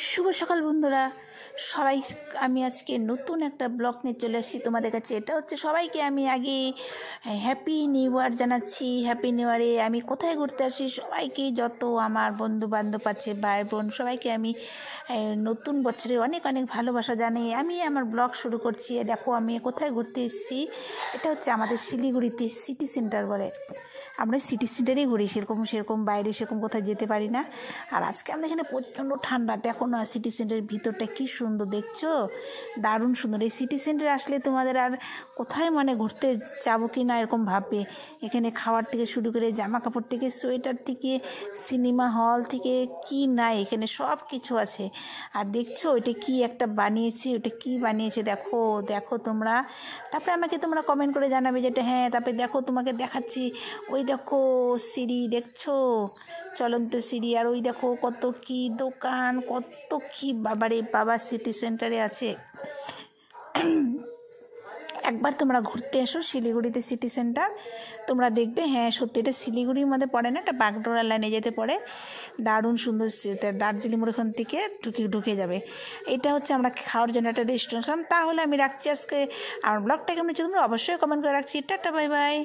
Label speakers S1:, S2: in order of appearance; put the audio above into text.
S1: শুভ সকাল বন্ধুরা, সবাই আমি আজকে নতুন একটা ব্লগ নিয়ে চলে আসছি তোমাদের কাছে। এটা হচ্ছে সবাইকে আমি আগে হ্যাপি নিউ ইয়ার জানাচ্ছি। হ্যাপি নিউ ইয়ারে আমি কোথায় ঘুরতে আসি সবাইকে, যত আমার বন্ধু বান্ধব আছে, ভাই বোন, সবাইকে আমি নতুন বছরে অনেক অনেক ভালোবাসা জানিয়ে আমি আমার ব্লগ শুরু করছি। দেখো আমি কোথায় ঘুরতে এসেছি, এটা হচ্ছে আমাদের শিলিগুড়িতে সিটি সেন্টার বলে। আমরা সিটি সেন্টারেই ঘুরি, সেরকম বাইরে সেরকম কোথায় যেতে পারি না। আর আজকে আমাদের এখানে প্রচণ্ড ঠান্ডা। দেখো না সিটি সেন্টারের ভিতরটা কী সুন্দর, দেখছো? দারুণ সুন্দর। এই সিটি সেন্টারে আসলে তোমাদের আর কোথায় ঘুরতে যাবো কি না এরকম ভাববে। এখানে খাওয়ার থেকে শুরু করে জামা কাপড় থেকে সোয়েটার থেকে সিনেমা হল থেকে কি নাই, এখানে সব কিছু আছে। আর দেখছো ওইটা কি একটা বানিয়েছে, ওইটা কি বানিয়েছে দেখো দেখো তোমরা। তারপরে আমাকে তোমরা কমেন্ট করে জানাবে যেটা হ্যাঁ। তারপরে দেখো তোমাকে দেখাচ্ছি, ওই দেখো সিঁড়ি দেখছো, চলন্ত সিঁড়ি। আর ওই দেখো কত কি দোকান, কত কি বাবারে বাবা সিটি সেন্টারে আছে। একবার তোমরা ঘুরতে এসো শিলিগুড়িতে সিটি সেন্টার, তোমরা দেখবে হ্যাঁ সত্যি এটা শিলিগুড়ির মধ্যে পড়ে না, এটা বাগডোরা লাইনে যেতে পড়ে। দারুণ সুন্দর, দার্জিলিং মোড় এখান থেকে ঢুকে যাবে। এটা হচ্ছে আমরা খাওয়ার জন্য একটা রেস্টুরেন্ট। তাহলে আমি রাখছি আজকে আমার ব্লগটা কেমন হচ্ছে তোমরা অবশ্যই কমেন্ট করে রাখছি। Tata, bye bye.